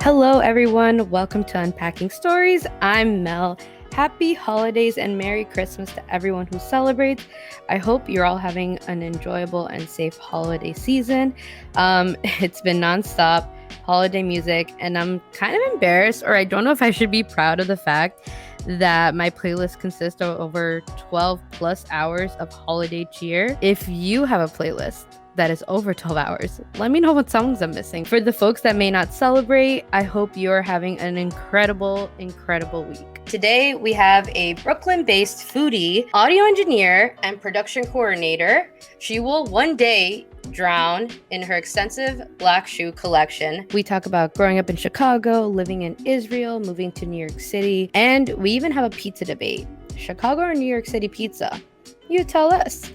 Hello, everyone. Welcome to Unpacking Stories. I'm Mel. Happy holidays and Merry Christmas to everyone who celebrates. I hope you're all having an enjoyable and safe holiday season. It's been nonstop holiday music, and I'm kind of embarrassed, or I don't know if I should be proud of the fact that my playlist consists of over 12 plus hours of holiday cheer. If you have a playlist that is over 12 hours, let me know what songs I'm missing. For the folks that may not celebrate, I hope you're having an incredible week. Today, we have a Brooklyn-based foodie, audio engineer, and production coordinator. She will one day drown in her extensive black shoe collection. We talk about growing up in Chicago, living in Israel, moving to New York City, and we even have a pizza debate. Chicago or New York City pizza? You tell us.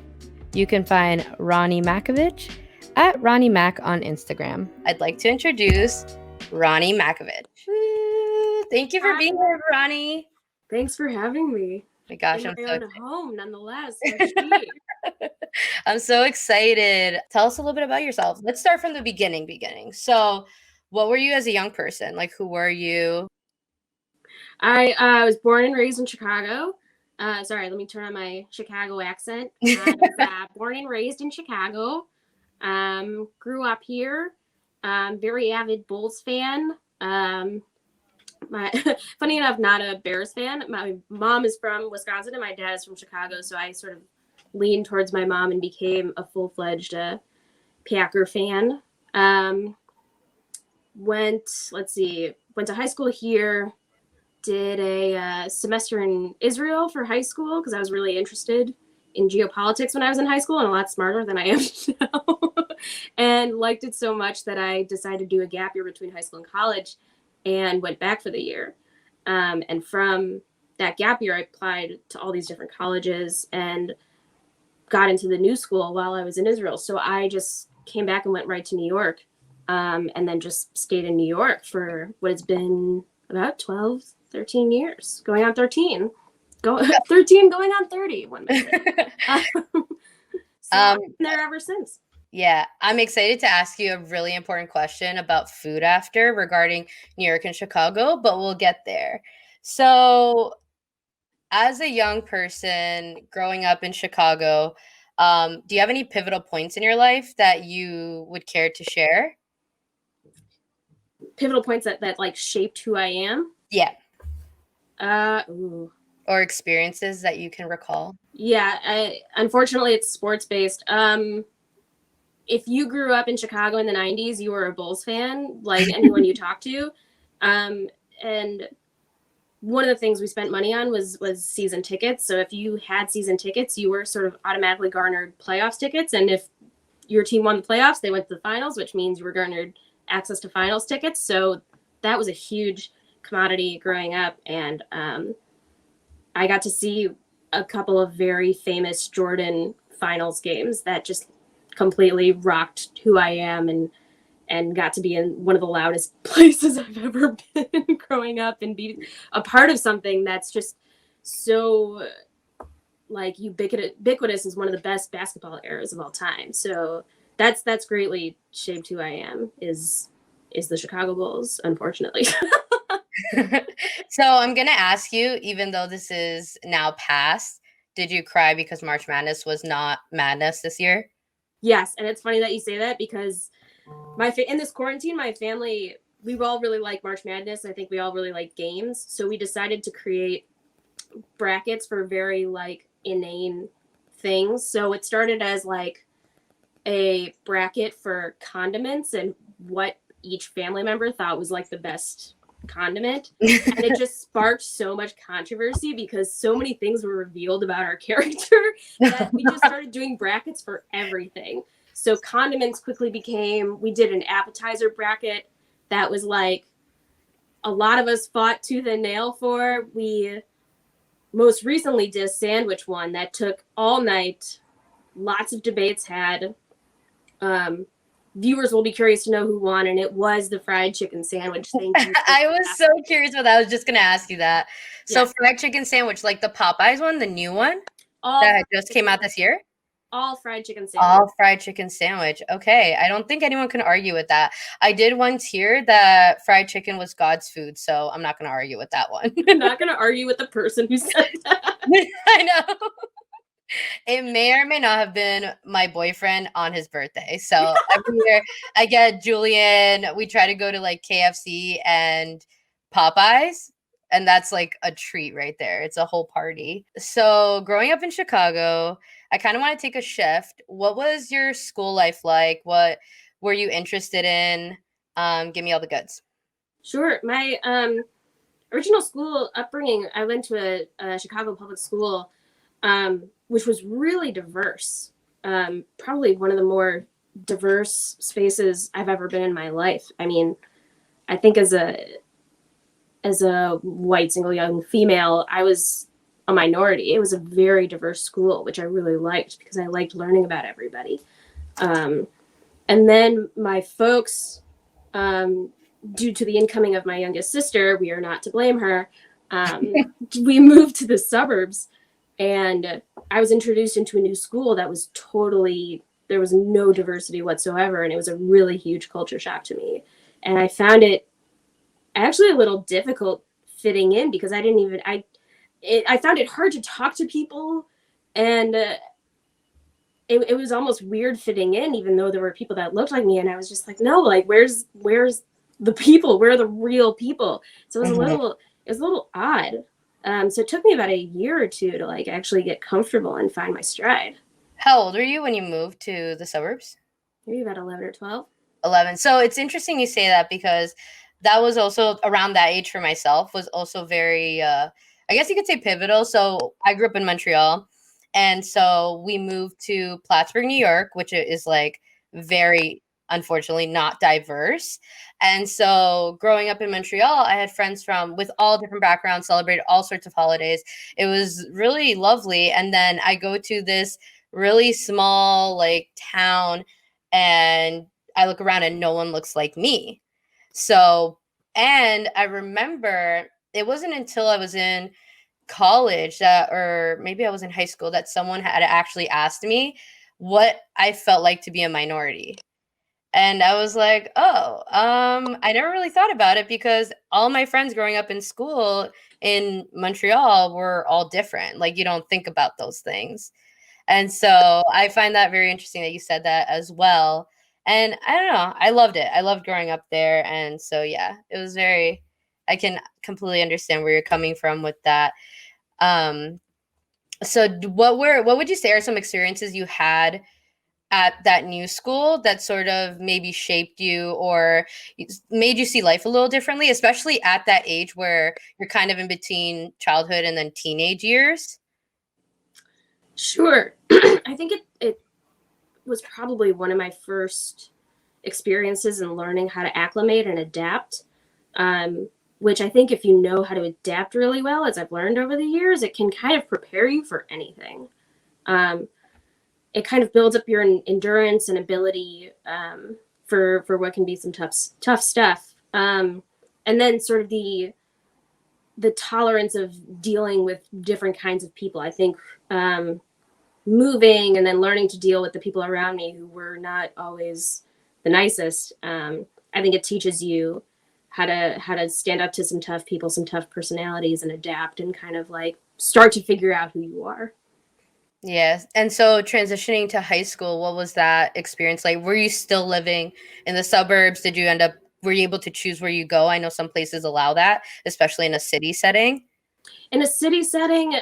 You can find Rani Mackevich at Rani Mack on Instagram. I'd like to introduce Rani Mackevich. Thank you for being here, Rani. Thanks for having me. Oh my gosh, in I'm my so own home, nonetheless. So sweet. I'm so excited. Tell us a little bit about yourself. Let's start from the beginning. So, what were you as a young person? Like, who were you? I was born and raised in Chicago. Sorry, let me turn on my Chicago accent. I was born and raised in Chicago. Grew up here. Very avid Bulls fan. Funny enough, not a Bears fan. My mom is from Wisconsin and my dad is from Chicago, so I sort of leaned towards my mom and became a full-fledged Packer fan. Went to high school here, did a semester in Israel for high school because I was really interested in geopolitics when I was in high school and a lot smarter than I am now. And liked it so much that I decided to do a gap year between high school and college and went back for the year. And from that gap year, I applied to all these different colleges and got into the new school while I was in Israel. So I just came back and went right to New York, and then just stayed in New York for what has been about 12, 13 years, going on 13. 13 going on 30 one minute. I've been there ever since. Yeah, I'm excited to ask you a really important question about food after regarding New York and Chicago, but we'll get there. So, as a young person growing up in Chicago, do you have any pivotal points in your life that you would care to share? Pivotal points that like shaped who I am? Yeah. Ooh. Or experiences that you can recall? Yeah, unfortunately, it's sports based. If you grew up in Chicago in the 90s, you were a Bulls fan, like anyone you talk to. And one of the things we spent money on was season tickets. So if you had season tickets, you were sort of automatically garnered playoffs tickets. And if your team won the playoffs, they went to the finals, which means you were garnered access to finals tickets. So that was a huge commodity growing up. And I got to see a couple of very famous Jordan finals games that just completely rocked who I am and got to be in one of the loudest places I've ever been growing up and be a part of something that's just so like ubiquitous is one of the best basketball eras of all time. So that's greatly shaped who I am is the Chicago Bulls, unfortunately. So I'm going to ask you, even though this is now past, did you cry because March Madness was not madness this year? Yes, and it's funny that you say that because in this quarantine, my family, we all really like March Madness. I think we all really like games. So we decided to create brackets for very like inane things. So it started as like a bracket for condiments and what each family member thought was like the best condiment. And it just sparked so much controversy because so many things were revealed about our character that we just started doing brackets for everything. So condiments quickly we did an appetizer bracket that was like a lot of us fought tooth and nail for. We most recently did a sandwich one that took all night. Lots of debates had. Viewers will be curious to know who won, and it was the fried chicken sandwich. Thank you. I was so curious about that. I was just going to ask you that. So fried chicken sandwich, like the Popeyes one, the new one that just came out this year? all fried chicken sandwich. All fried chicken sandwich. Okay. I don't think anyone can argue with that. I did once hear that fried chicken was God's food, so I'm not going to argue with that one. I'm not going to argue with the person who said that. I know. It may or may not have been my boyfriend on his birthday. So every year I get Julian, we try to go to like KFC and Popeyes. And that's like a treat right there. It's a whole party. So growing up in Chicago, I kind of want to take a shift. What was your school life like? What were you interested in? Give me all the goods. Sure. My original school upbringing, I went to a Chicago public school, which was really diverse. Probably one of the more diverse spaces I've ever been in my life. I mean, I think as a white single young female, I was a minority. It was a very diverse school, which I really liked because I liked learning about everybody. And then my folks, due to the incoming of my youngest sister, we are not to blame her, we moved to the suburbs, and I was introduced into a new school that was totally, there was no diversity whatsoever, and it was a really huge culture shock to me. And I found it actually a little difficult fitting in because I didn't even, I found it hard to talk to people, and it was almost weird fitting in, even though there were people that looked like me, and I was just like, no, like where's the people? Where are the real people? So it was a little odd. So it took me about a year or two to like actually get comfortable and find my stride. How old were you when you moved to the suburbs? Maybe about 11 or 12. 11. So it's interesting you say that because that was also around that age for myself, was also very, I guess you could say pivotal. So I grew up in Montreal. And so we moved to Plattsburgh, New York, which is like very, unfortunately, not diverse. And so growing up in Montreal, I had friends from with all different backgrounds, celebrated all sorts of holidays. It was really lovely. And then I go to this really small like town, and I look around and no one looks like me. So, and I remember it wasn't until I was in college that, or maybe I was in high school, that someone had actually asked me what I felt like to be a minority. And I was like, oh, I never really thought about it because all my friends growing up in school in Montreal were all different. Like, you don't think about those things. And so I find that very interesting that you said that as well. And I don't know, I loved it. I loved growing up there. And so, yeah, it was very, I can completely understand where you're coming from with that. Um, so what would you say are some experiences you had at that new school that sort of maybe shaped you or made you see life a little differently, especially at that age where you're kind of in between childhood and then teenage years? Sure. I think it was probably one of my first experiences in learning how to acclimate and adapt, which I think if you know how to adapt really well, as I've learned over the years, it can kind of prepare you for anything. It kind of builds up your endurance and ability for what can be some tough stuff. And then sort of the tolerance of dealing with different kinds of people. I think moving and then learning to deal with the people around me who were not always the nicest. I think it teaches you how to stand up to some tough people, some tough personalities, and adapt and kind of like start to figure out who you are. Yes. And so transitioning to high school, what was that experience like? Were you still living in the suburbs? Were you able to choose where you go? I know some places allow that, especially in a city setting. In a city setting,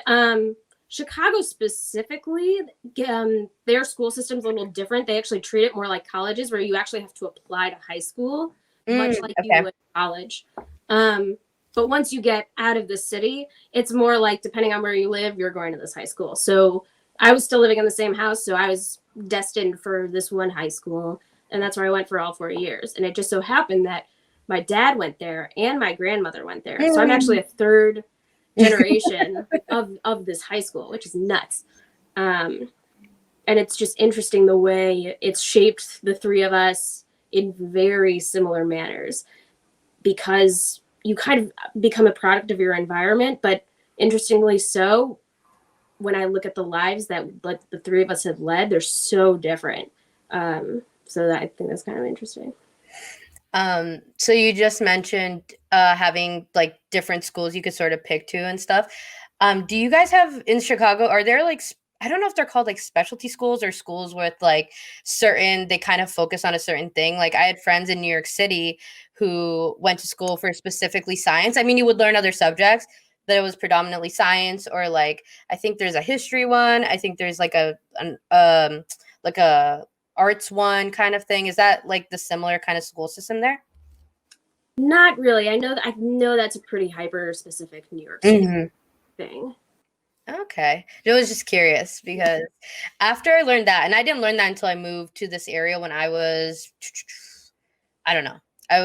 Chicago specifically, their school system's a little different. They actually treat it more like colleges, where you actually have to apply to high school, much like you would college. But once you get out of the city, it's more like, depending on where you live, you're going to this high school. So I was still living in the same house, so I was destined for this one high school, and that's where I went for all 4 years. And it just so happened that my dad went there and my grandmother went there. So I'm actually a third generation of this high school, which is nuts. And it's just interesting the way it's shaped the three of us in very similar manners, because you kind of become a product of your environment. But interestingly so, when I look at the lives that like the three of us have led, they're so different. So that I think that's kind of interesting. So you just mentioned having like different schools you could sort of pick to and stuff. Do you guys have in Chicago, are there like I don't know if they're called like specialty schools or schools with like certain they kind of focus on a certain thing. Like I had friends in New York City who went to school for specifically science. I mean, you would learn other subjects, but it was predominantly science or like I think there's a history one. I think there's like like a arts one kind of thing. Is that like the similar kind of school system there? Not really. I know that's a pretty hyper specific New York City Mhm. thing. Okay. I was just curious because after I learned that, and I didn't learn that until I moved to this area when I was, I don't know. I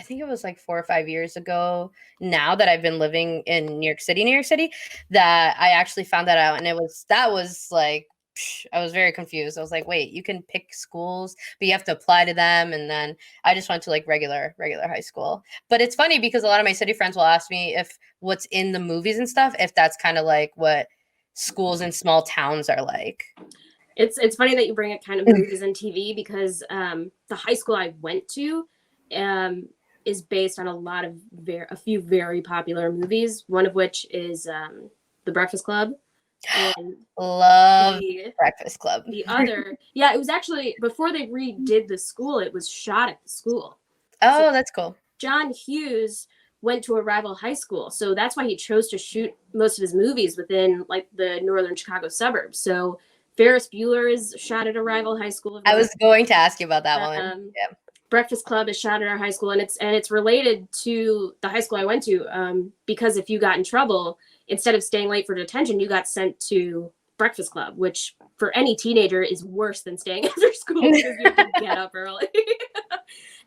think it was like 4 or 5 years ago now that I've been living in New York City, that I actually found that out. And that was like, I was very confused. I was like, wait, you can pick schools, but you have to apply to them. And then I just went to like regular high school. But it's funny because a lot of my city friends will ask me if what's in the movies and stuff, if that's kind of like what schools in small towns are like. It's funny that you bring up kind of movies and TV because the high school I went to um, is based on a few very popular movies. One of which is The Breakfast Club, and Love the Breakfast Club. the other, yeah, it was actually before they redid the school. It was shot at the school. So Oh, that's cool. John Hughes went to a rival high school, so that's why he chose to shoot most of his movies within like the northern Chicago suburbs. So Ferris Bueller is shot at a rival high school. I was going to ask you about that one. Um, Yeah. Breakfast Club is shot at our high school, and it's related to the high school I went to because if you got in trouble, instead of staying late for detention, you got sent to Breakfast Club, which for any teenager is worse than staying after school because you have to get up early.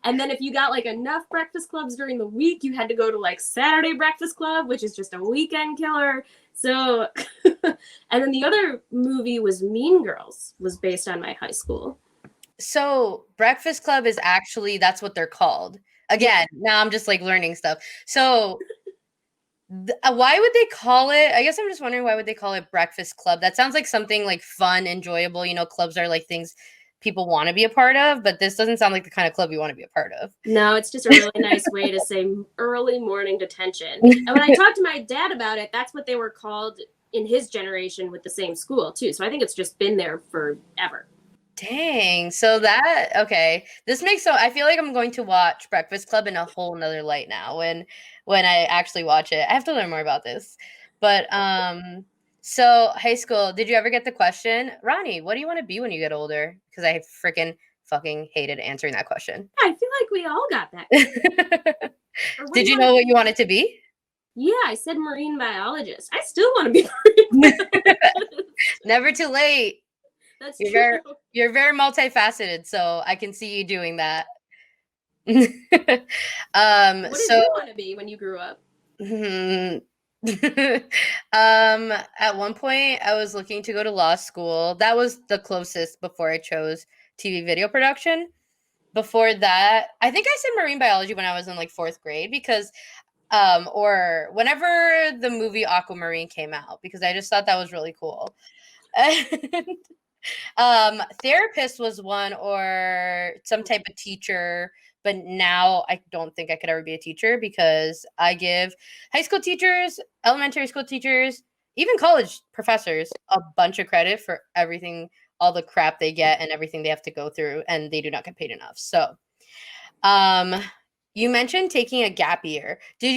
And then if you got like enough breakfast clubs during the week, you had to go to like Saturday Breakfast Club, which is just a weekend killer. So, and then the other movie was Mean Girls, was based on my high school. So Breakfast Club is actually that's what they're called. Again, now I'm just like learning stuff. So why would they call it? I guess I'm just wondering why would they call it Breakfast Club? That sounds like something like fun, enjoyable. You know, clubs are like things people want to be a part of, but this doesn't sound like the kind of club you want to be a part of. No, it's just a really nice way to say early morning detention. And when I talked to my dad about it, that's what they were called in his generation with the same school too. So I think it's just been there forever. Dang. So that okay. This makes so I feel like I'm going to watch Breakfast Club in a whole nother light now when I actually watch it. I have to learn more about this. But so high school, did you ever get the question, Ronnie, what do you want to be when you get older? Because I freaking fucking hated answering that question. Yeah, I feel like we all got that. Did you know what you wanted to be? Yeah, I said marine biologist. I still want to be marine biologist. Never too late. That's You're true. you're very multifaceted, so I can see you doing that. What did So you want to be when you grew up? At one point I was looking to go to law school. That was the closest before I chose TV video production. Before that, I think I said marine biology when I was in like 4th grade because or whenever the movie Aquamarine came out because I just thought that was really cool. Therapist was one or some type of teacher, but now I don't think I could ever be a teacher because I give high school teachers, elementary school teachers, even college professors a bunch of credit for everything, all the crap they get and everything they have to go through, and they do not get paid enough. So, um, you mentioned taking a gap year. Did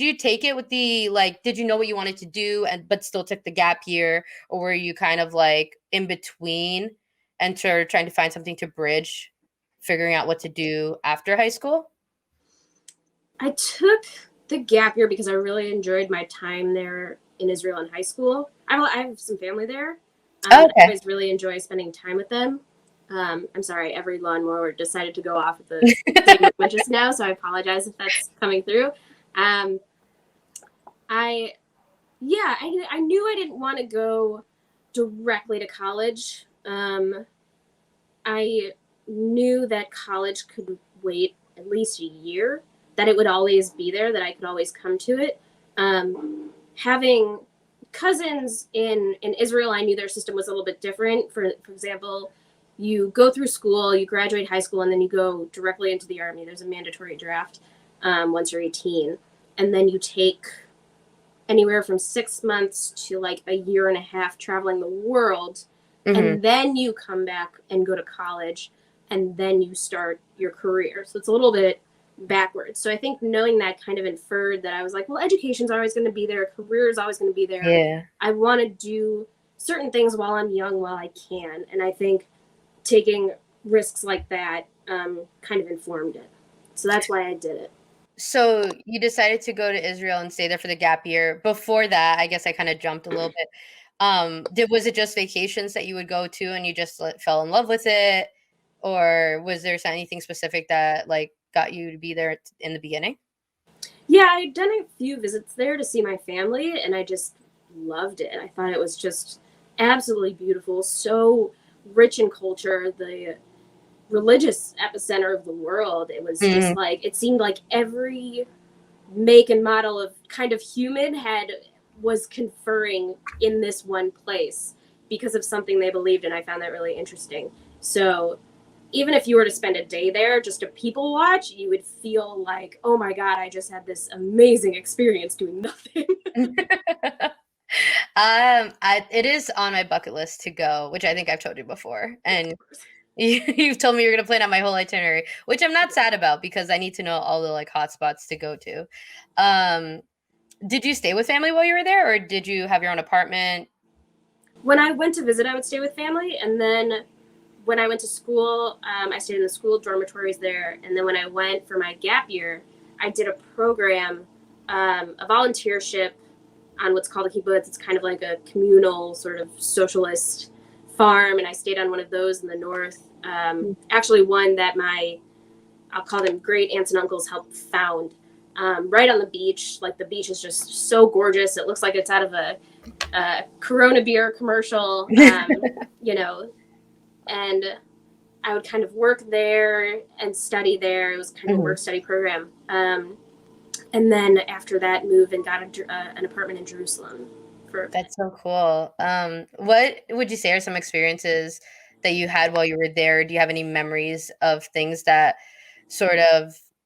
you take it with the like did you know what you wanted to do and but still took the gap year or were you kind of like in between and trying to find something to bridge figuring out what to do after high school? I took the gap year because I really enjoyed my time there in Israel in high school. I have some family there. I Okay. always really enjoy spending time with them. I'm sorry, every lawnmower decided to go off at the same moment just now, so I apologize if that's coming through. Um, I yeah, I knew I didn't want to go directly to college. I knew that college could wait at least a year, that it would always be there, that I could always come to it. Having cousins in Israel, I knew their system was a little bit different. For example, you go through school, you graduate high school, and then you go directly into the army. There's a mandatory draft once you're 18, and then you take anywhere from 6 months to like a year and a half traveling the world, and then you come back and go to college, and then you start your career. So it's a little bit backwards. So I think knowing that kind of inferred that I was like, well, education's always going to be there, career is always going to be there. Yeah. I want to do certain things while I'm young, while I can. And I think taking risks like that kind of informed it. So that's why I did it. So you decided to go to Israel and stay there for the gap year. Before that, I guess I kind of jumped a little bit. Was it just vacations that you would go to and you just fell in love with it? Or was there anything specific that like got you to be there in the beginning? Yeah, I'd done a few visits there to see my family, and I just loved it. I thought it was just absolutely beautiful, so rich in culture, the religious epicenter of the world. It was just like, it seemed like every make and model of kind of human was conferring in this one place because of something they believed in. I found that really interesting. So even if you were to spend a day there just to people watch, you would feel like, oh my God, I just had this amazing experience doing nothing. It is on my bucket list to go, which I think I've told you before. And you've told me you're going to plan out my whole itinerary, which I'm not sad about because I need to know all the like hot spots to go to. Did you stay with family while you were there, or did you have your own apartment? When I went to visit, I would stay with family. And then when I went to school, I stayed in the school dormitories there. And then when I went for my gap year, I did a program, a volunteership on what's called a kibbutz. It's kind of like a communal sort of socialist farm. And I stayed on one of those in the north. Actually one that I'll call them great aunts and uncles helped found, right on the beach. Like the beach is just so gorgeous. It looks like it's out of a Corona beer commercial, you know, and I would kind of work there and study there. It was kind of a work-study program. And then after that, moved and got an apartment in Jerusalem. That's so cool. What would you say are some experiences that you had while you were there? Do you have any memories of things that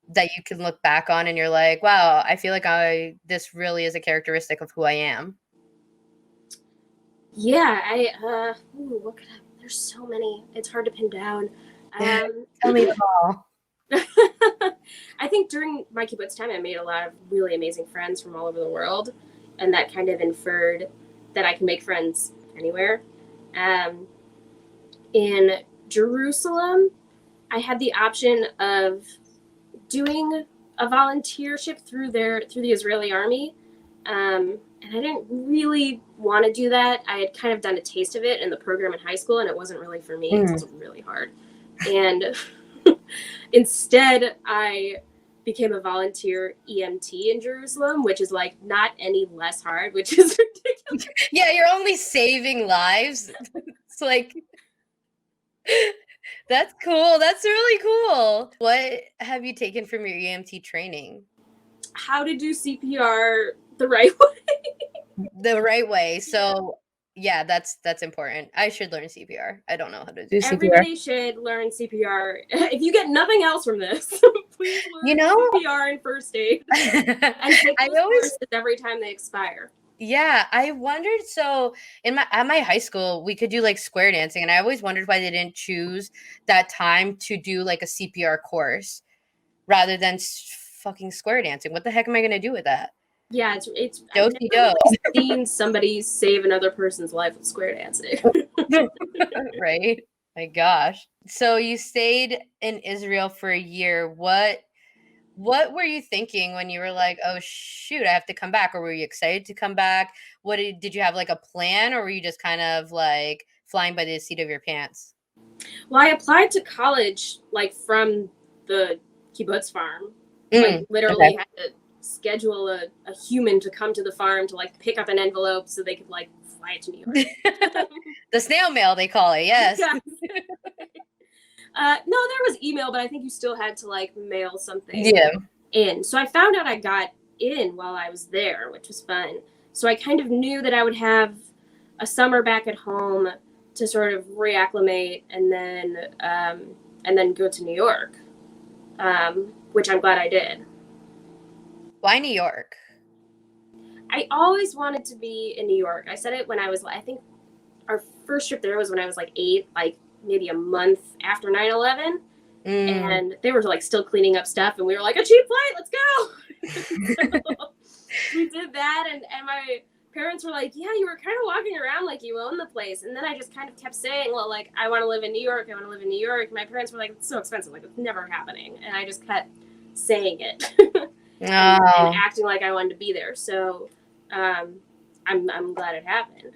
that you can look back on and you're like, wow, I feel like this really is a characteristic of who I am? Yeah, there's so many. It's hard to pin down. Tell me them all. I think during my kibbutz time, I made a lot of really amazing friends from all over the world, and that kind of inferred that I can make friends anywhere. In Jerusalem, I had the option of doing a volunteership through the Israeli army, and I didn't really want to do that. I had kind of done a taste of it in the program in high school, and it wasn't really for me. It was really hard, and instead, I became a volunteer EMT in Jerusalem, which is like not any less hard, which is ridiculous. Yeah, you're only saving lives. It's like, that's cool. That's really cool. What have you taken from your EMT training? How to do CPR the right way. The right way. So yeah, that's important. I should learn CPR. I don't know how to do CPR. Everybody should learn CPR. If you get nothing else from this, please learn CPR and first aid. And take those courses every time they expire. Yeah, I wondered. So at my high school, we could do like square dancing, and I always wondered why they didn't choose that time to do like a CPR course rather than fucking square dancing. What the heck am I going to do with that? Yeah, it's I've never seen somebody save another person's life with square dancing. Right? My gosh. So you stayed in Israel for a year. What were you thinking when you were like, oh shoot, I have to come back? Or were you excited to come back? Did you have like a plan, or were you just kind of like flying by the seat of your pants? Well, I applied to college like from the kibbutz farm. Like literally had to schedule a human to come to the farm to like pick up an envelope so they could like fly it to New York. The snail mail, they call it. Yes. Yeah. No, there was email, but I think you still had to like mail something in. So I found out I got in while I was there, which was fun. So I kind of knew that I would have a summer back at home to sort of reacclimate and then go to New York, which I'm glad I did. Why New York? I always wanted to be in New York. I said it when I was, I think our first trip there was when I was like 8, like maybe a month after 9/11. And they were like still cleaning up stuff, and we were like, a cheap flight, let's go. So we did that, and my parents were like, yeah, you were kind of walking around like you own the place. And then I just kind of kept saying, well, like, I want to live in New York, I want to live in New York. And my parents were like, it's so expensive, like, it's never happening. And I just kept saying it and acting like I wanted to be there. So I'm glad it happened.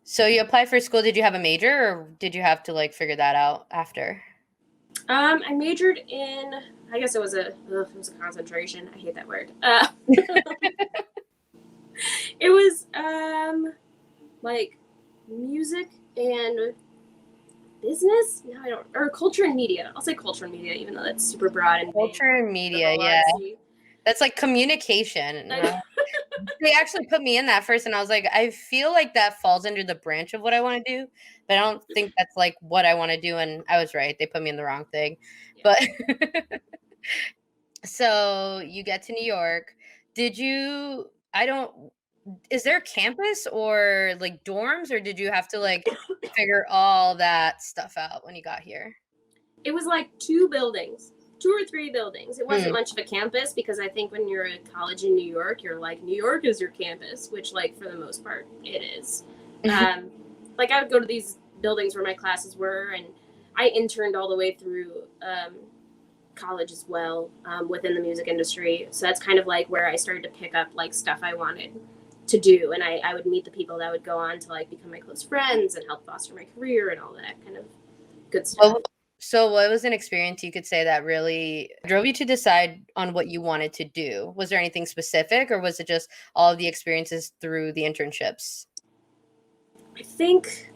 So you applied for school. Did you have a major, or did you have to like figure that out after? I majored in, I guess it was a concentration. I hate that word. It was like music and business. No, I don't. Or culture and media. I'll say culture and media, even though that's super broad. And Culture and media, yeah. That's like communication. They actually put me in that first, and I was like, I feel like that falls under the branch of what I want to do, but I don't think that's like what I want to do. And I was right; they put me in the wrong thing. Yeah. But so you get to New York. Did you? Is there a campus or like dorms, or did you have to like figure all that stuff out when you got here? It was like 2 or 3 buildings. It wasn't much of a campus, because I think when you're at college in New York, you're like, New York is your campus, which, like, for the most part, it is. Like, I would go to these buildings where my classes were, and I interned all the way through college as well, within the music industry. So that's kind of like where I started to pick up like stuff I wanted to do, and I would meet the people that would go on to like become my close friends and help foster my career and all that kind of good stuff. So what was an experience you could say that really drove you to decide on what you wanted to do? Was there anything specific, or was it just all of the experiences through the internships? I think,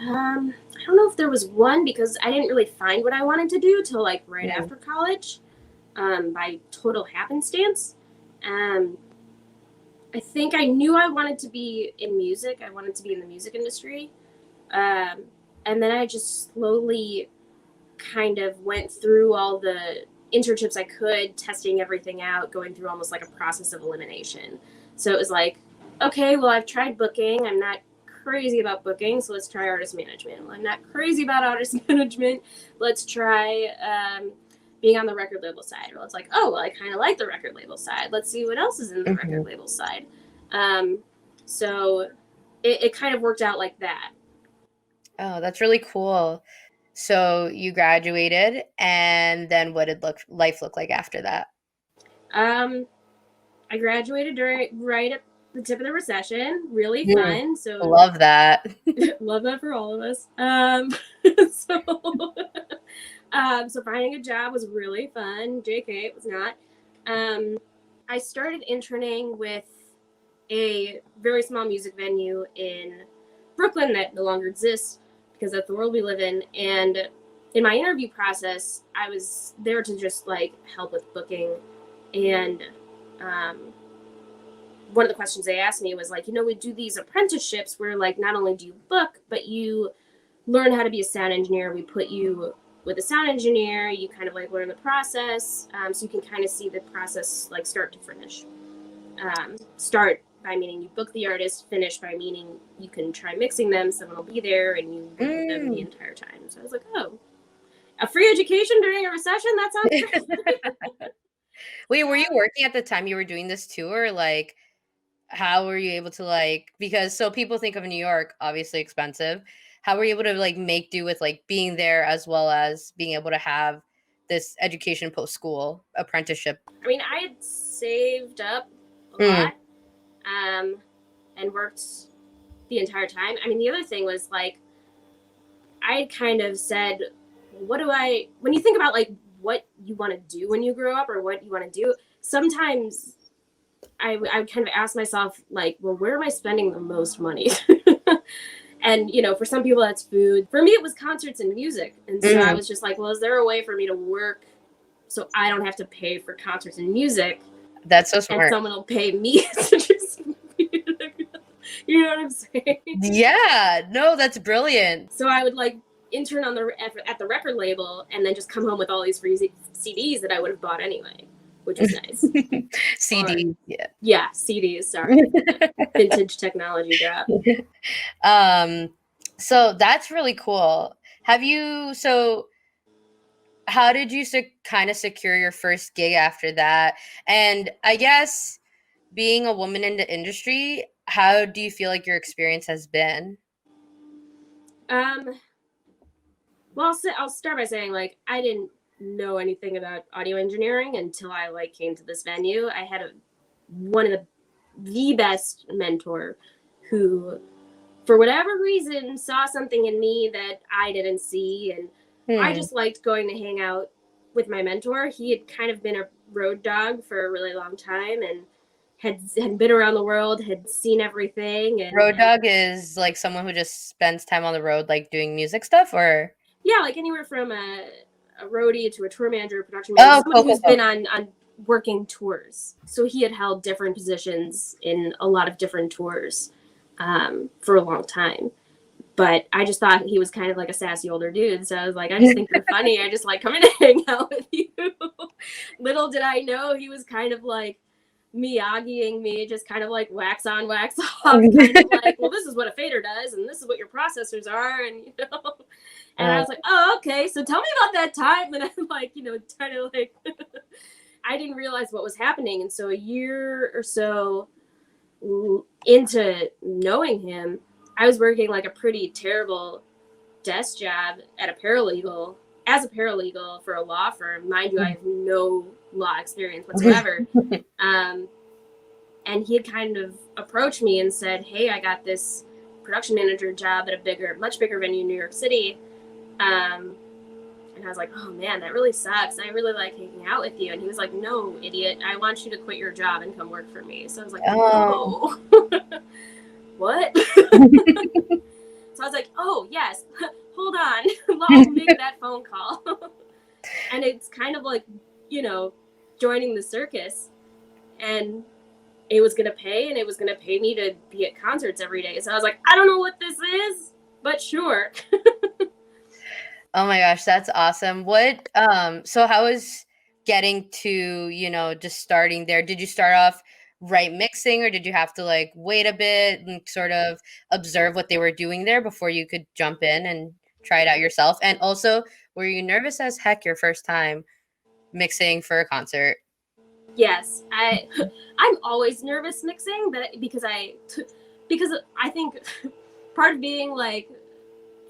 I don't know if there was one, because I didn't really find what I wanted to do till like right after college, by total happenstance. I think I knew I wanted to be in music. I wanted to be in the music industry. And then I just slowly kind of went through all the internships I could, testing everything out, going through almost like a process of elimination. So it was like, okay, well, I've tried booking. I'm not crazy about booking, so let's try artist management. Well, I'm not crazy about artist management. Let's try being on the record label side. Well, it's like, oh, well, I kind of like the record label side. Let's see what else is in the record label side. So it kind of worked out like that. Oh, that's really cool. So you graduated, and then what did life look like after that? I graduated right at the tip of the recession. Really fun. So love that. Love that for all of us. So finding a job was really fun. JK, it was not. I started interning with a very small music venue in Brooklyn that no longer exists, because that's the world we live in. And in my interview process, I was there to just like help with booking. And one of the questions they asked me was like, we do these apprenticeships where like not only do you book, but you learn how to be a sound engineer. We put you with a sound engineer. You kind of like learn the process, so you can kind of see the process like start to finish. Start by meaning you book the artist, finish by meaning you can try mixing them, someone will be there, and you work with them the entire time. So I was like, oh, a free education during a recession? That sounds great. Wait, were you working at the time you were doing this tour? Like, how were you able to like, because so people think of New York, obviously expensive. How were you able to like make do with like being there as well as being able to have this education post-school apprenticeship? I mean, I had saved up a lot, and worked the entire time. I mean, the other thing was like, I kind of said, when you think about like what you want to do when you grow up or what you want to do, sometimes I kind of ask myself like, well, where am I spending the most money? And, for some people that's food. For me, it was concerts and music. And so I was just like, well, is there a way for me to work so I don't have to pay for concerts and music? That's so smart. And someone will pay me to just be You know what I'm saying? Yeah, no, that's brilliant. So I would like intern at the record label and then just come home with all these free CDs that I would have bought anyway, which was nice. CD, yeah. Yeah, CDs, sorry. Vintage technology drop. So that's really cool. So how did you kind of secure your first gig after that? And I guess being a woman in the industry, how do you feel like your experience has been? Well, I'll start by saying like I didn't know anything about audio engineering until I like came to this venue. I had one of the best mentor who, for whatever reason, saw something in me that I didn't see, and I just liked going to hang out with my mentor. He had kind of been a road dog for a really long time and had been around the world, had seen everything. And Road dog is like someone who just spends time on the road, like doing music stuff, or yeah, like anywhere from a roadie to a tour manager, production manager, somebody who's been on working tours. So he had held different positions in a lot of different tours for a long time. But I just thought he was kind of like a sassy older dude. So I was like, I just think you're funny. I just like coming to hang out with you. Little did I know he was kind of like Miyagiing me, just kind of like wax on, wax off, kind of like, well, this is what a fader does, and this is what your processors are, and you know. And I was like, oh, okay. So tell me about that time. And I'm like, you know, trying to like, I didn't realize what was happening. And so a year or so into knowing him, I was working like a pretty terrible desk job as a paralegal for a law firm. Mind you, I have no law experience whatsoever. And he had kind of approached me and said, hey, I got this production manager job at a much bigger venue in New York City. And I was like, oh man, that really sucks. I really like hanging out with you. And he was like, no, idiot, I want you to quit your job and come work for me. So I was like, oh. What? So I was like, oh yes, hold on, I'll make that phone call. And it's kind of like, you know, joining the circus, and it was gonna pay, and it was gonna pay me to be at concerts every day. So I was like, I don't know what this is, but sure. Oh my gosh, that's awesome. So how was getting to, you know, just starting there? Did you start off right mixing, or did you have to like wait a bit and sort of observe what they were doing there before you could jump in and try it out yourself? And also, were you nervous as heck your first time mixing for a concert? Yes, I'm always nervous mixing, but because I think part of being like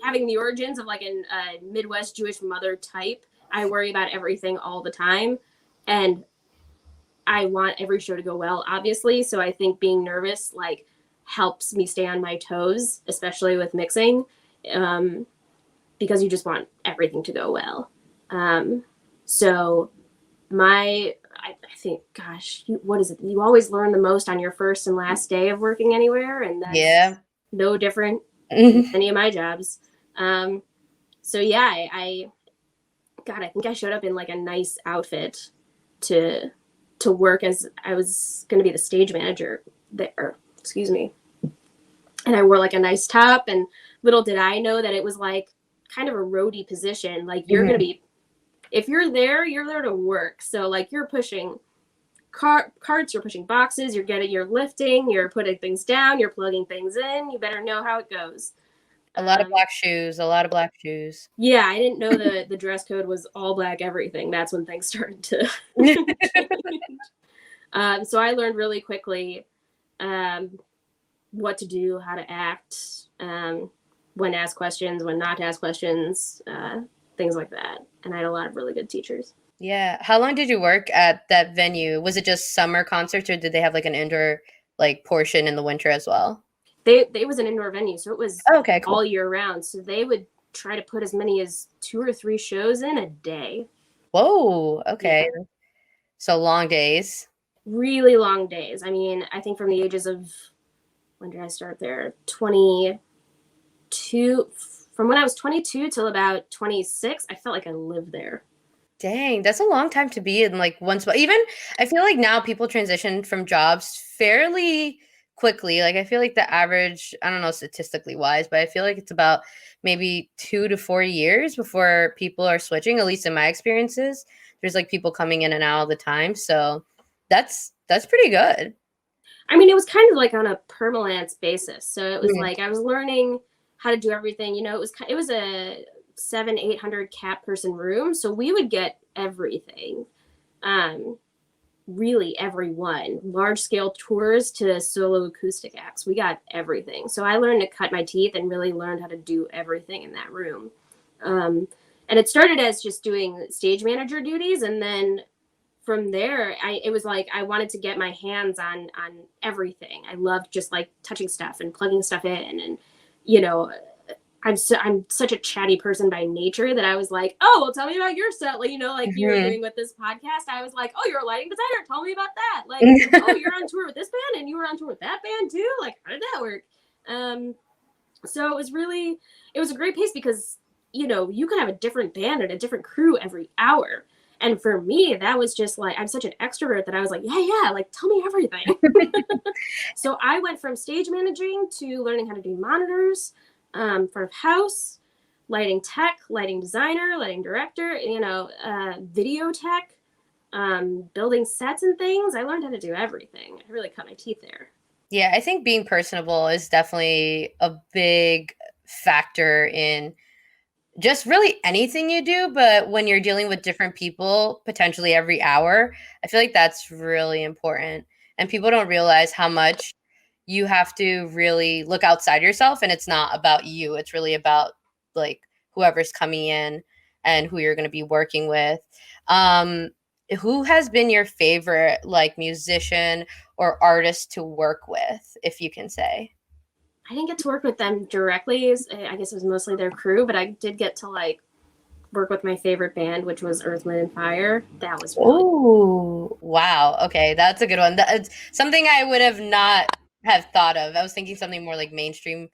having the origins of like a Midwest Jewish mother type, I worry about everything all the time, and I want every show to go well, obviously. So I think being nervous like helps me stay on my toes, especially with mixing, because you just want everything to go well. So I think, gosh, what is it? You always learn the most on your first and last day of working anywhere, and that's no different than any of my jobs. So yeah, I think I showed up in like a nice outfit to work, as I was going to be the stage manager there. Excuse me. And I wore like a nice top, and little did I know that it was like kind of a roadie position. Like you're going to be, if you're there to work. So like you're pushing carts, you're pushing boxes, you're lifting, you're putting things down, you're plugging things in. You better know how it goes. A lot of black shoes. Yeah, I didn't know the dress code was all black everything. That's when things started to change. So I learned really quickly what to do, how to act, when to ask questions, when not to ask questions, things like that. And I had a lot of really good teachers. Yeah. How long did you work at that venue? Was it just summer concerts, or did they have like an indoor like portion in the winter as well? They was an indoor venue, so it was cool. all year round. So they would try to put as many as 2 or 3 shows in a day. Whoa. Okay. Yeah. So long days. Really long days. I mean, I think from the ages of, when did I start there? 22. From when I was 22 till about 26, I felt like I lived there. Dang, that's a long time to be in like one spot. Even I feel like now people transition from jobs fairly quickly. Like I feel like the average, I don't know statistically wise, but I feel like it's about maybe 2 to 4 years before people are switching, at least in my experiences. There's like people coming in and out all the time. So that's pretty good. I mean, it was kind of like on a permalance basis. So it was Mhm. like I was learning how to do everything. You know, it was a 700-800 cap person room, so we would get everything. Um, really everyone, large scale tours to solo acoustic acts. We got everything. So I learned to cut my teeth and really learned how to do everything in that room. And it started as just doing stage manager duties, and then from there, it was like I wanted to get my hands on everything. I loved just like touching stuff and plugging stuff in, and you know, I'm such a chatty person by nature that I was like, oh, well, tell me about your set. Like, you know, like you were Mhm. doing with this podcast. I was like, oh, you're a lighting designer. Tell me about that. Like, oh, you're on tour with this band and you were on tour with that band too. Like, how did that work? So it was a great pace because, you know, you could have a different band and a different crew every hour. And for me, that was just like, I'm such an extrovert that I was like, yeah, like tell me everything. So I went from stage managing to learning how to do monitors, front of house, lighting tech, lighting designer, lighting director, you know, video tech, building sets and things. I learned how to do everything. I really cut my teeth there. Yeah, I think being personable is definitely a big factor in just really anything you do, but when you're dealing with different people potentially every hour, I feel like that's really important. And people don't realize how much you have to really look outside yourself, and it's not about you. It's really about like whoever's coming in and who you're going to be working with. Um who has been your favorite like musician or artist to work with, if you can say? I didn't get to work with them directly. I guess it was mostly their crew, but I did get to like work with my favorite band, which was Earth, Wind, and Fire. That was really Oh, wow. Okay, that's a good one. That's something I would have not have thought of. I was thinking something more like mainstream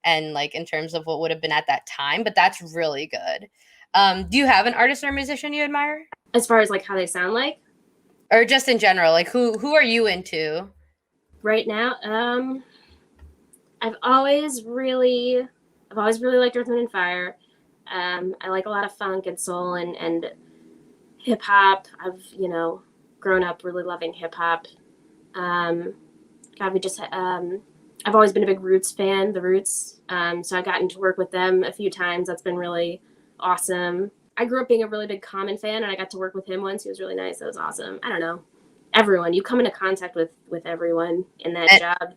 and like in terms of what would have been at that time, but that's really good. Do you have an artist or musician you admire? as far as like how they sound like Or just in general, like who are you into? right now. I've always really, I've always really liked Earth, Wind, and Fire. I like a lot of funk and soul and hip hop. I've grown up really loving hip hop. Um, God, I've always been a big Roots fan. The Roots. So I gotten to work with them a few times. That's been really awesome. I grew up being a really big Common fan, and I got to work with him once. He was really nice. That was awesome. I don't know. Everyone, you come into contact with everyone in that And, job.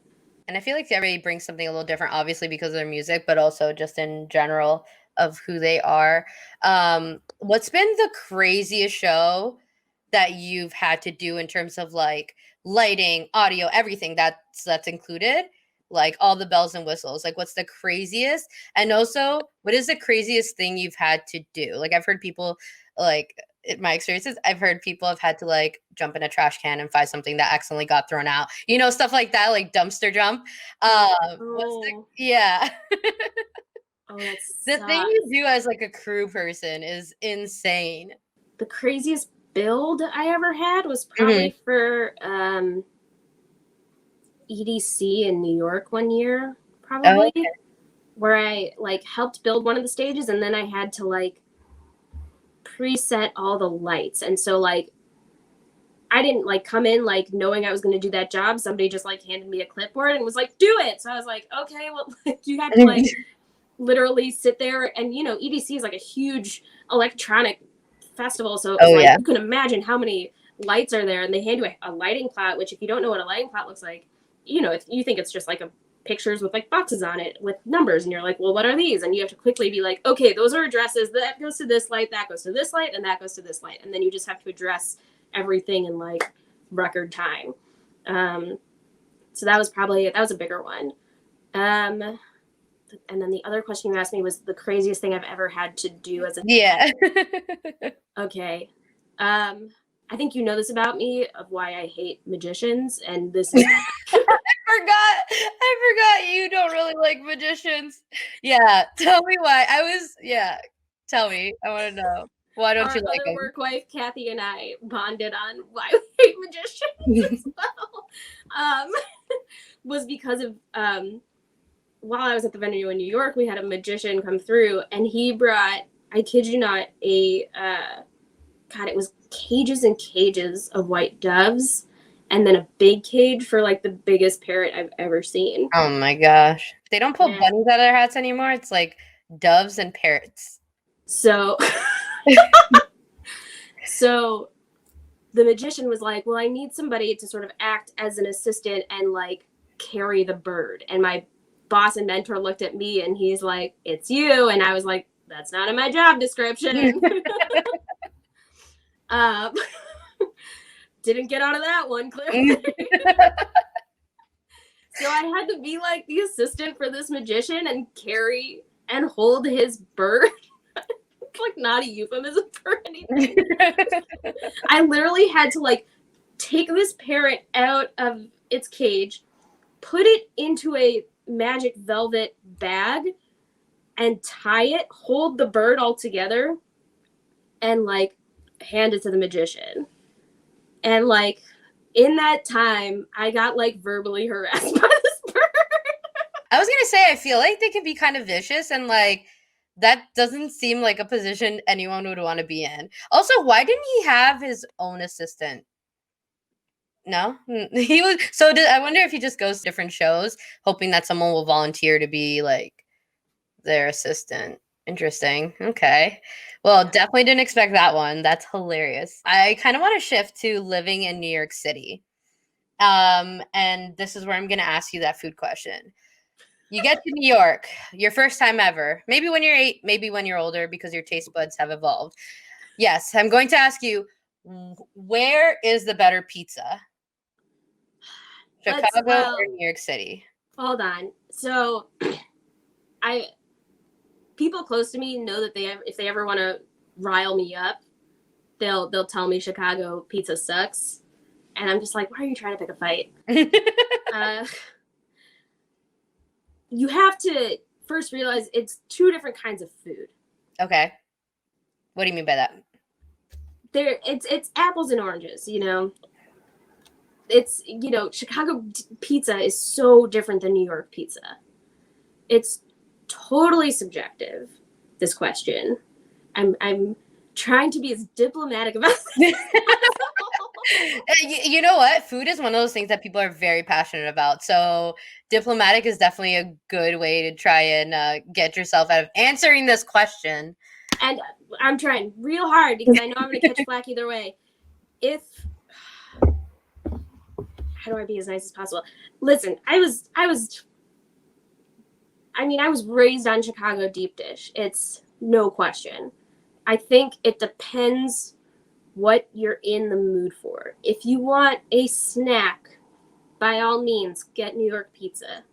and I feel like everybody brings something a little different, obviously because of their music, but also just in general of who they are. What's been the craziest show that you've had to do in terms of like lighting, audio, everything that's included, like all the bells and whistles? Like what's the craziest? And also, what is the craziest thing you've had to do? Like I've heard people like in my experiences, I've heard people have had to like jump in a trash can and find something that accidentally got thrown out. You know, stuff like that, like dumpster jump. What's the Oh, yeah. oh, that The thing you sucks. do as like a crew person is insane. The craziest build I ever had was Mhm. probably for EDC in New York one year, Oh, probably, where I like helped build one of the stages, and then I had to like preset all the lights. And so like I didn't like come in like knowing I was going to do that job. Somebody just like handed me a clipboard and was like, "Do it." So I was like, "Okay, well, like, you had to like literally sit there." And EDC is like a huge electronic festival, so it was oh like yeah. you can imagine how many lights are there, and they hand you a lighting plot, which if you don't know what a lighting plot looks like, if you think it's just like a pictures with like boxes on it with numbers, and you're like, well, what are these? And you have to quickly be like, okay, those are addresses, that goes to this light, that goes to this light, and that goes to this light, and then you just have to address everything in like record time. um so that was a bigger one. um and then the other question you asked me was the craziest thing I've ever had to do as a Yeah. okay. Um, I think you know this about me of why I hate magicians, and this is I forgot you don't really like magicians. Yeah, tell me why. Yeah, tell me. I wanna know. Why don't you our like other them? work wife, Kathy, and I bonded on why we hate magicians as well. Um, was because of while I was at the venue in New York, we had a magician come through, and he brought, I kid you not, a God, it was cages and cages of white doves, and then a big cage for like the biggest parrot I've ever seen. Oh my gosh. They don't pull And bunnies out of their hats anymore. It's like doves and parrots. so so the magician was like, well, I need somebody to sort of act as an assistant and like carry the bird. And my boss and mentor looked at me and he's like, it's you. And I was like, that's not in my job description. Didn't get out of that one, clearly. So I had to be like the assistant for this magician and carry and hold his bird. It's like not a euphemism for anything. I literally had to like take this parrot out of its cage, put it into a magic velvet bag, and tie it, hold the bird all together, and like hand it to the magician. And like in that time, I got like verbally harassed by this bird. I was gonna say, I feel like they can be kind of vicious, and like that doesn't seem like a position anyone would want to be in. Also, why didn't he have his own assistant? No, he was. So I wonder if he just goes to different shows, hoping that someone will volunteer to be like their assistant. Interesting. Okay. Well, definitely didn't expect that one. That's hilarious. I kind of want to shift to living in New York City. And this is where I'm going to ask you that food question. You get to New York, your first time ever. Maybe when you're 8, maybe when you're older because your taste buds have evolved. Yes, I'm going to ask you, where is the better pizza? Chicago or New York City? Hold on. So people close to me know that if they ever want to rile me up, they'll tell me Chicago pizza sucks. And I'm just like, why are you trying to pick a fight? You have to first realize it's 2 different kinds of food. Okay. What do you mean by that? It's apples and oranges, you know. It's, you know, Chicago pizza is so different than New York pizza. It's totally subjective, this question. I'm trying to be as diplomatic about this. You know what? Food is one of those things that people are very passionate about. So diplomatic is definitely a good way to try and get yourself out of answering this question. And I'm trying real hard because I know I'm going to catch flack either way. How do I be as nice as possible? Listen, I was raised on Chicago deep dish. It's no question. I think it depends what you're in the mood for. If you want a snack, by all means, get New York pizza.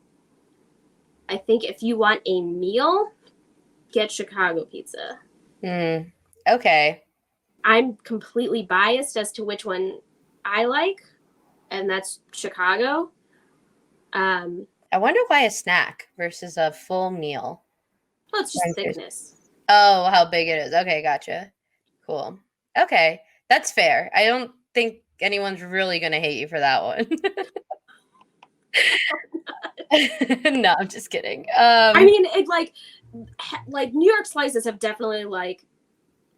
I think if you want a meal, get Chicago pizza. Okay. I'm completely biased as to which one I like, and that's Chicago. I wonder why a snack versus a full meal. Well, it's just thickness. Oh, how big it is. Okay, gotcha. Cool. Okay, that's fair. I don't think anyone's really going to hate you for that one. No, I'm just kidding. I mean, it like New York slices have definitely like,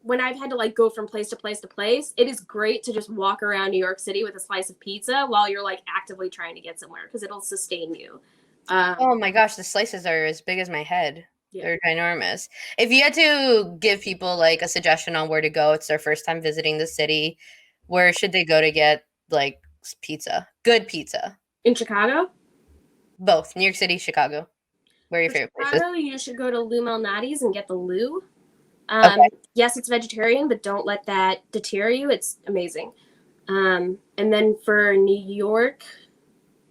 when I've had to like go from place to place to place, it is great to just walk around New York City with a slice of pizza while you're like actively trying to get somewhere because it'll sustain you. Oh my gosh, the slices are as big as my head. Yeah. They're ginormous. If you had to give people like a suggestion on where to go, it's their first time visiting the city, where should they go to get like pizza? Good pizza. In Chicago? Both. New York City, Chicago. Where are your favorite places? Chicago, you should go to Lou Malnati's and get the Lou. Okay. Yes, it's vegetarian, but don't let that deter you. It's amazing. And then for New York,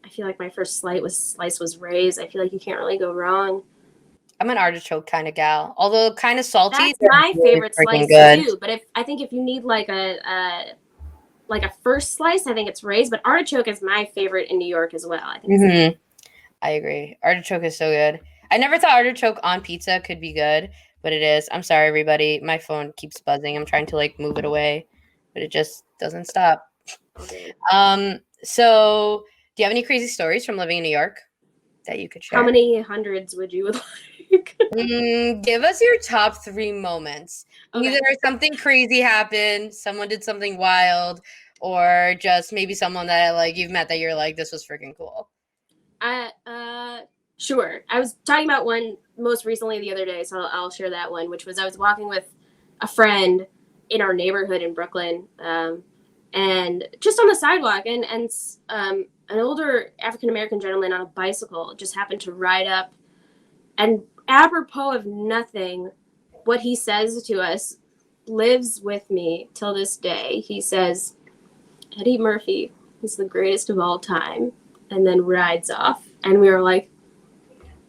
I feel like my first slice was Ray's. I feel like you can't really go wrong. I'm an artichoke kind of gal, although kind of salty. That's my favorite slice too. But I think if you need like a first slice, I think it's Ray's. But artichoke is my favorite in New York as well. I think. I agree. Artichoke is so good. I never thought artichoke on pizza could be good, but it is. I'm sorry, everybody. My phone keeps buzzing. I'm trying to like move it away, but it just doesn't stop. Okay. So Do you have any crazy stories from living in New York that you could How share? many hundreds would you like? Give us your top 3 moments. Either Okay. something crazy happened, someone did something wild, or just maybe someone that like you've met that you're like, this was freaking cool. Sure. I was talking about one most recently the other day, so I'll share that one, which was I was walking with a friend in our neighborhood in Brooklyn, and just on the sidewalk, and an older African American gentleman on a bicycle just happened to ride up, and apropos of nothing, what he says to us lives with me till this day. He says, "Eddie Murphy is the greatest of all time," and then rides off, and we were like,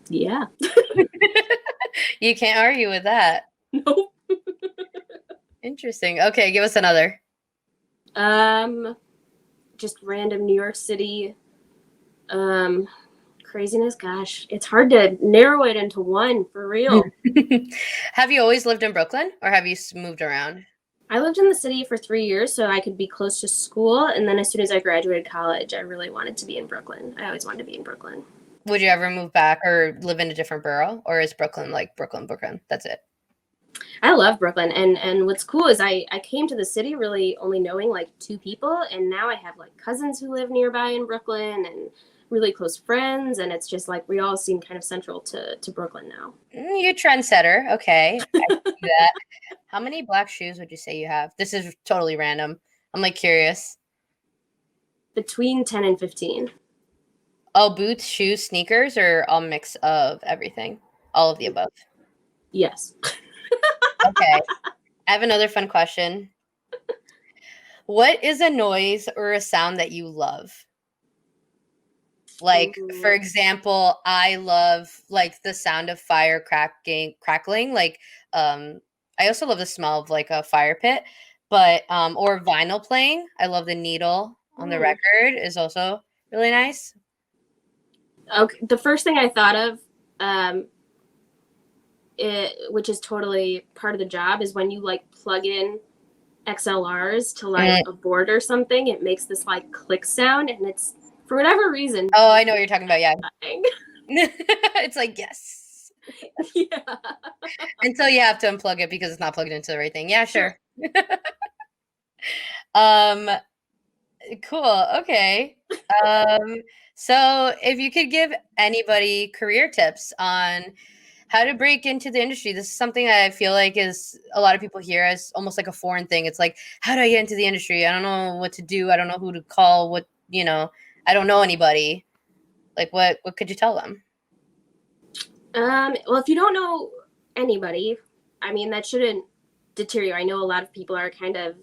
"Yeah." You can't argue with that. Nope. Interesting. Okay, give us another. Um, just random New York City um craziness. Gosh, it's hard to narrow it into one for real. Have you always lived in Brooklyn or have you moved around? I lived in the city for 3 years so I could be close to school, and then as soon as I graduated college, I really wanted to be in Brooklyn. I always wanted to be in Brooklyn. Would you ever move back or live in a different borough? Or is Brooklyn like Brooklyn, Brooklyn? That's it. I love Brooklyn, and what's cool is I came to the city really only knowing like two people, and now I have like cousins who live nearby in Brooklyn and really close friends, and it's just like we all seem kind of central to Brooklyn now. You're a trendsetter. Okay. I see that. How many black shoes would you say you have? This is totally random. I'm like curious. Between 10 and 15. All boots, shoes, sneakers, or all mix of everything? All of the above. Yes. Okay. I have another fun question. What is a noise or a sound that you love? Like, for Ooh. example, I love like the sound of fire crackling. Like, I also love the smell of like a fire pit, but or vinyl playing. I love the needle on the Mm. record is also really nice. Okay. The first thing I thought of, um, which is totally part of the job, is when you like plug in XLRs to like Mm. a board or something, it makes this like click sound, and it's for whatever reason Oh, I know what you're talking about. Yeah. dying. It's like, yes. Yeah. Until you have to unplug it because it's not plugged into the right thing. Yeah, Sure. sure. Um, cool. Okay. Um, so if you could give anybody career tips on how to break into the industry, this is something that I feel like is a lot of people hear as almost like a foreign thing. It's like, how do I get into the industry? I don't know what to do. I don't know who to call. I don't know anybody. Like, what could you tell them? Well, if you don't know anybody, I mean, that shouldn't deter you. I know a lot of people are kind of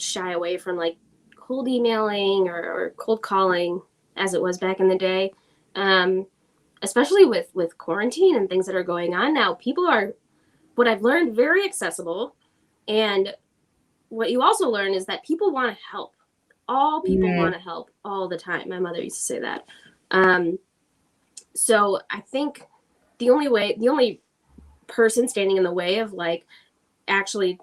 shy away from like cold emailing or cold calling as it was back in the day. Um, Especially with quarantine and things that are going on now, people are, what I've learned, very accessible. And what you also learn is that people want to help. All people Mm, want to help all the time. My mother used to say that. Um, so I think the only person standing in the way of like actually,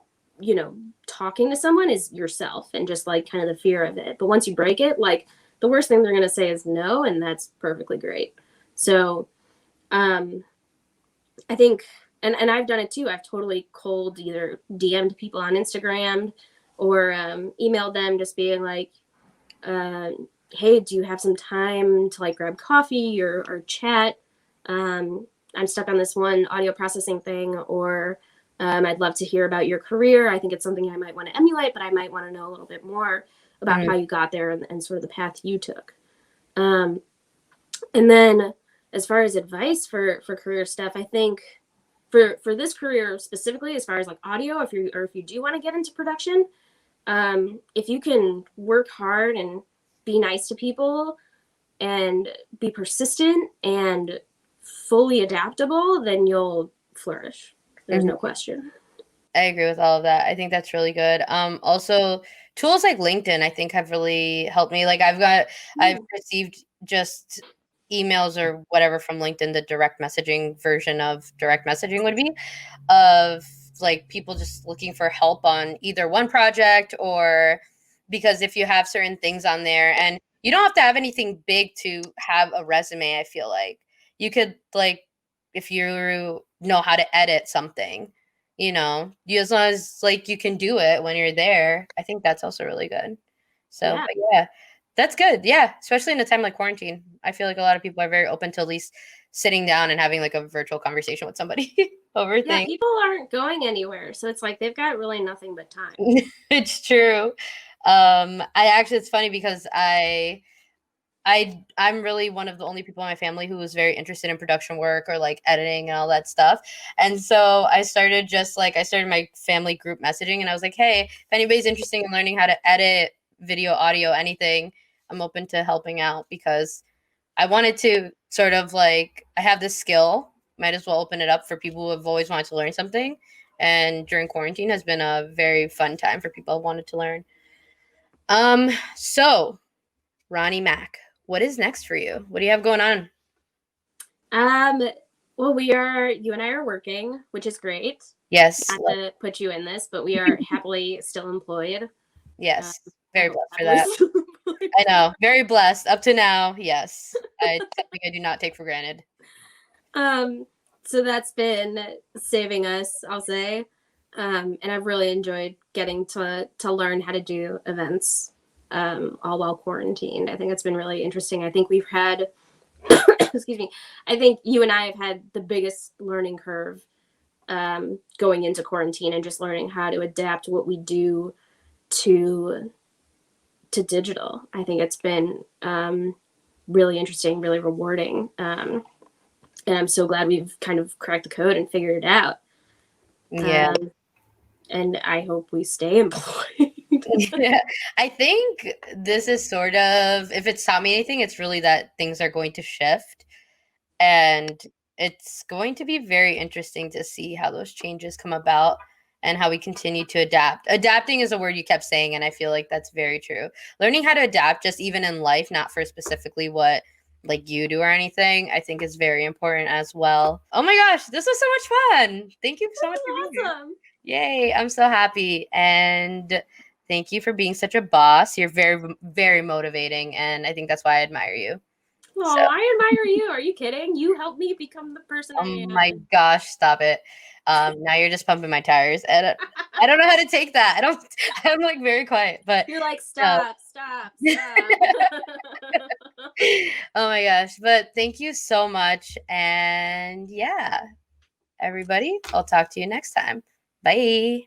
talking to someone is yourself, and just like kind of the fear of it. But once you break it, like the worst thing they're going to say is no, and that's perfectly great. So, um, I think, and I've done it too. I've totally cold either DM'd people on Instagram or emailed them, just being like, uh, "Hey, do you have some time to like grab coffee or chat? Um, I'm stuck on this one audio processing thing, or I'd love to hear about your career. I think it's something I might want to emulate, but I might want to know a little bit more about mm, how you got there and sort of the path you took." Um, and then as far as advice for career stuff, I think for this career specifically, as far as like audio, if you do want to get into production, if you can work hard and be nice to people and be persistent and fully adaptable, then you'll flourish. There's no mhm. question. I agree with all of that. I think that's really good. Also tools like LinkedIn, I think have really helped me. Like I've Mm. received just emails or whatever from LinkedIn, the direct messaging version of direct messaging would be of like people just looking for help on either one project or because if you have certain things on there and you don't have to have anything big to have a resume. I feel like you could, like, if you know how to edit something, you know, you, as long as like you can do it when you're there, I think that's also really good. So, Yeah. but yeah, that's good. Yeah, especially in a time like quarantine, I feel like a lot of people are very open to at least sitting down and having like a virtual conversation with somebody over Yeah, things. people aren't going anywhere, so it's like they've got really nothing but time. It's true. I actually, it's funny because I'm really one of the only people in my family who was very interested in production work or like editing and all that stuff. And so I started my family group messaging, and I was like, hey, if anybody's interested in learning how to edit video, audio, anything, I'm open to helping out, because I wanted to sort of like, I have this skill, might as well open it up for people who have always wanted to learn something. And during quarantine has been a very fun time for people who wanted to learn. So Ronnie Mack, what is next for you? What do you have going on? Um, well, you and I are working, which is great. Yes, Not to put you in this, but we are happily still employed. Um, yes, I very hope blessed for happily that. still employed. I know, very blessed up to now. Yes, something I do not take for granted. Um, so that's been saving us, I'll say. And I've really enjoyed getting to learn how to do events all while quarantined. I think it's been really interesting. I think we've had, excuse me, I think you and I have had the biggest learning curve going into quarantine and just learning how to adapt what we do to digital. I think it's been really interesting, really rewarding. And I'm so glad we've kind of cracked the code and figured it out. Yeah. Um, and I hope we stay employed. Yeah. I think this is sort of, if it's taught me anything, it's really that things are going to shift, and it's going to be very interesting to see how those changes come about and how we continue to adapt. Adapting is a word you kept saying, and I feel like that's very true. Learning how to adapt, just even in life, not for specifically what like you do or anything, I think is very important as well. Oh my gosh, this was so much fun. Thank you so This much for being is here. awesome. Yay, I'm so happy. And thank you for being such a boss. You're very, very motivating, and I think that's why I admire you. So, Oh, I admire you. Are you kidding? You helped me become the person oh I my am. gosh, stop it. Now you're just pumping my tires, and I don't know how to take that. I don't. I'm like very quiet, but You're like, no. stop, stop, stop. Oh my gosh! But thank you so much, and yeah, everybody, I'll talk to you next time. Bye.